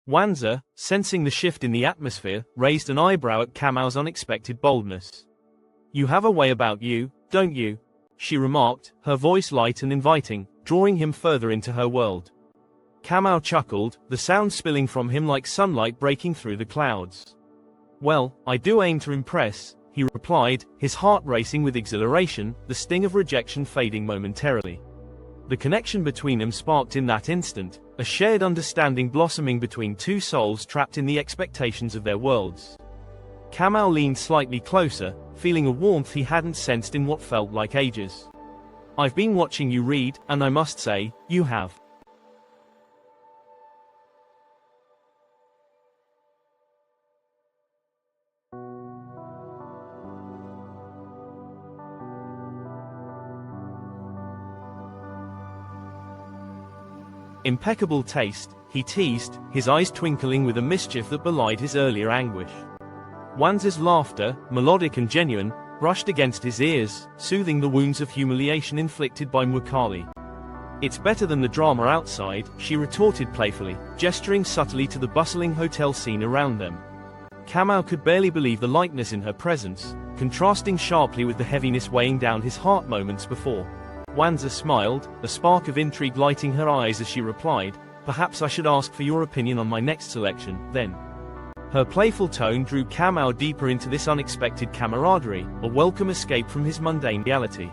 Wanza, sensing the shift in the atmosphere, raised an eyebrow at Kamau's unexpected boldness. "You have a way about you, don't you?" she remarked, her voice light and inviting, drawing him further into her world. Kamau chuckled, the sound spilling from him like sunlight breaking through the clouds. "Well, I do aim to impress," he replied, his heart racing with exhilaration, the sting of rejection fading momentarily. The connection between them sparked in that instant, a shared understanding blossoming between two souls trapped in the expectations of their worlds. Kamau leaned slightly closer, feeling a warmth he hadn't sensed in what felt like ages. "I've been watching you read, and I must say, you have. Impeccable taste," he teased, his eyes twinkling with a mischief that belied his earlier anguish. Wanza's laughter, melodic and genuine, brushed against his ears, soothing the wounds of humiliation inflicted by Mwikali. "It's better than the drama outside," she retorted playfully, gesturing subtly to the bustling hotel scene around them. Kamau could barely believe the lightness in her presence, contrasting sharply with the heaviness weighing down his heart moments before. Wanza smiled, a spark of intrigue lighting her eyes as she replied, "Perhaps I should ask for your opinion on my next selection, then." Her playful tone drew Kamau deeper into this unexpected camaraderie, a welcome escape from his mundane reality.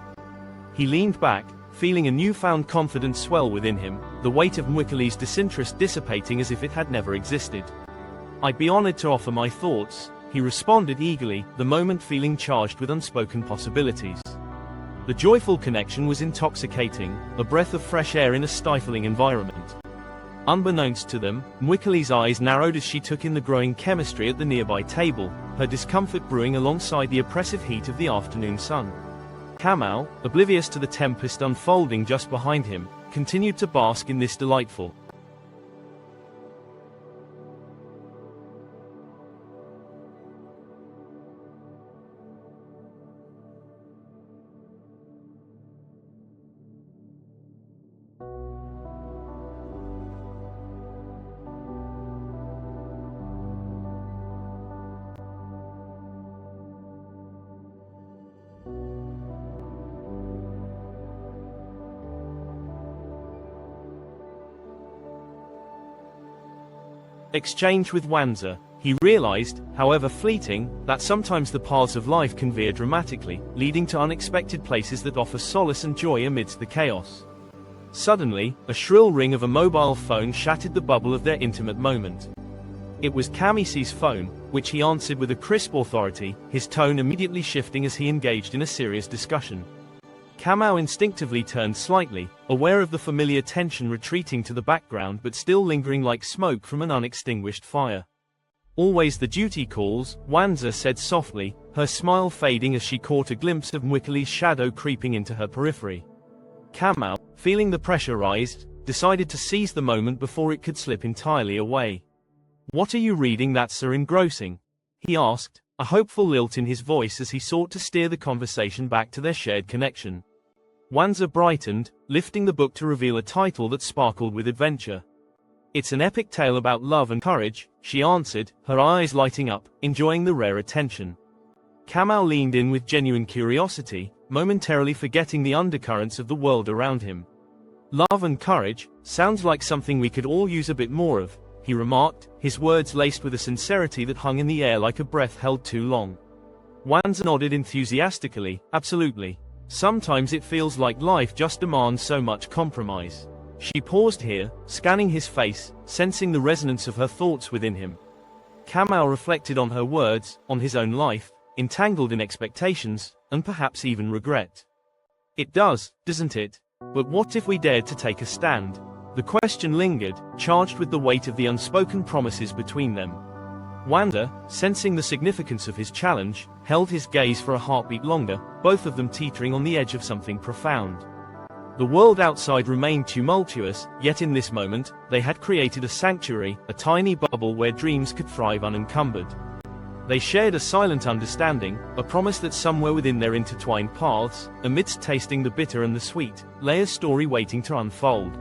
He leaned back, feeling a newfound confidence swell within him, the weight of Mwikali's disinterest dissipating as if it had never existed. "I'd be honored to offer my thoughts," he responded eagerly, the moment feeling charged with unspoken possibilities. The joyful connection was intoxicating, a breath of fresh air in a stifling environment. Unbeknownst to them, Mwikali's eyes narrowed as she took in the growing chemistry at the nearby table, her discomfort brewing alongside the oppressive heat of the afternoon sun. Kamau, oblivious to the tempest unfolding just behind him, continued to bask in this delightful exchange with Wanza. He realized, however fleeting, that sometimes the paths of life can veer dramatically, leading to unexpected places that offer solace and joy amidst the chaos. Suddenly, a shrill ring of a mobile phone shattered the bubble of their intimate moment. It was Khamisi's phone, which he answered with a crisp authority, his tone immediately shifting as he engaged in a serious discussion. Kamau instinctively turned slightly, aware of the familiar tension retreating to the background but still lingering like smoke from an unextinguished fire. "Always the duty calls," Wanza said softly, her smile fading as she caught a glimpse of Mwikali's shadow creeping into her periphery. Kamau, feeling the pressure rise, decided to seize the moment before it could slip entirely away. "What are you reading that's so engrossing?" he asked, a hopeful lilt in his voice as he sought to steer the conversation back to their shared connection. Wanza brightened, lifting the book to reveal a title that sparkled with adventure. "It's an epic tale about love and courage," she answered, her eyes lighting up, enjoying the rare attention. Kamau leaned in with genuine curiosity, momentarily forgetting the undercurrents of the world around him. "Love and courage, sounds like something we could all use a bit more of," he remarked, his words laced with a sincerity that hung in the air like a breath held too long. Wanza nodded enthusiastically, "Absolutely. Sometimes it feels like life just demands so much compromise." She paused here, scanning his face, sensing the resonance of her thoughts within him. Kamau reflected on her words, on his own life, entangled in expectations, and perhaps even regret. "It does, doesn't it? But what if we dared to take a stand?" The question lingered, charged with the weight of the unspoken promises between them. Wanza, sensing the significance of his challenge, held his gaze for a heartbeat longer, both of them teetering on the edge of something profound. The world outside remained tumultuous, yet in this moment, they had created a sanctuary, a tiny bubble where dreams could thrive unencumbered. They shared a silent understanding, a promise that somewhere within their intertwined paths, amidst tasting the bitter and the sweet, lay a story waiting to unfold.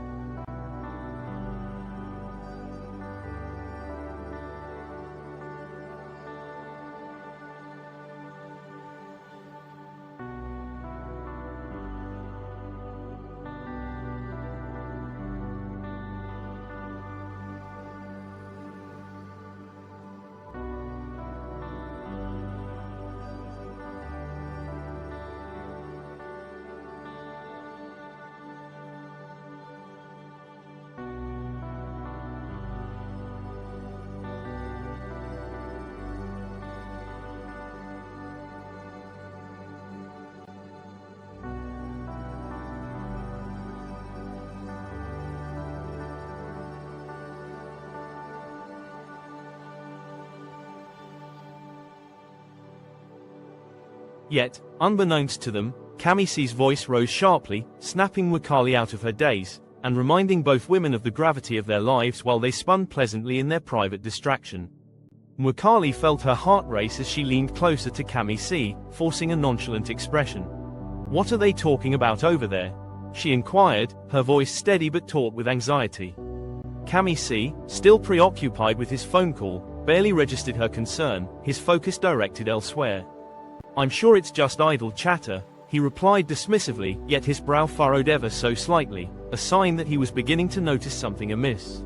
Yet, unbeknownst to them, Khamisi's voice rose sharply, snapping Mwikali out of her daze, and reminding both women of the gravity of their lives while they spun pleasantly in their private distraction. Mwikali felt her heart race as she leaned closer to Khamisi, forcing a nonchalant expression. "What are they talking about over there?" she inquired, her voice steady but taut with anxiety. Khamisi, still preoccupied with his phone call, barely registered her concern, his focus directed elsewhere. "I'm sure it's just idle chatter," he replied dismissively, yet his brow furrowed ever so slightly, a sign that he was beginning to notice something amiss.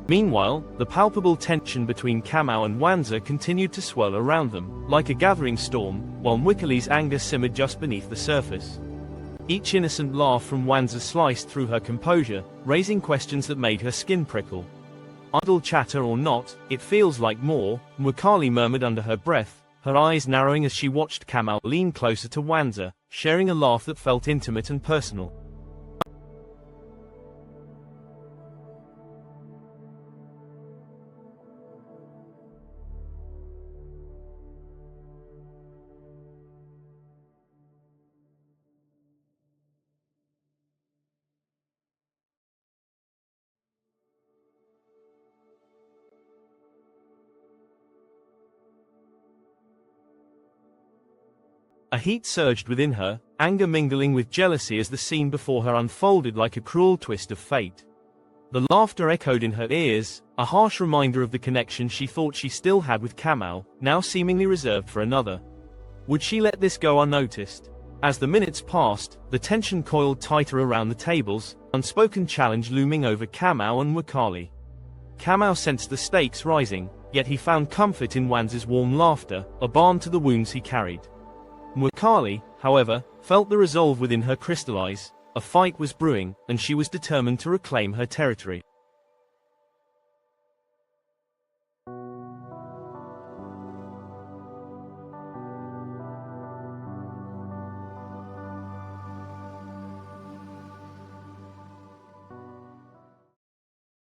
Meanwhile, the palpable tension between Kamau and Wanza continued to swirl around them, like a gathering storm, while Mwikali's anger simmered just beneath the surface. Each innocent laugh from Wanza sliced through her composure, raising questions that made her skin prickle. "Idle chatter or not, it feels like more," Mwikali murmured under her breath, her eyes narrowing as she watched Kamau lean closer to Wanza, sharing a laugh that felt intimate and personal. A heat surged within her, anger mingling with jealousy as the scene before her unfolded like a cruel twist of fate. The laughter echoed in her ears, a harsh reminder of the connection she thought she still had with Kamau, now seemingly reserved for another. Would she let this go unnoticed? As the minutes passed, the tension coiled tighter around the tables, unspoken challenge looming over Kamau and Mwikali. Kamau sensed the stakes rising, yet he found comfort in Wanza's warm laughter, a balm to the wounds he carried. Mwikali, however, felt the resolve within her crystallize. A fight was brewing, and she was determined to reclaim her territory.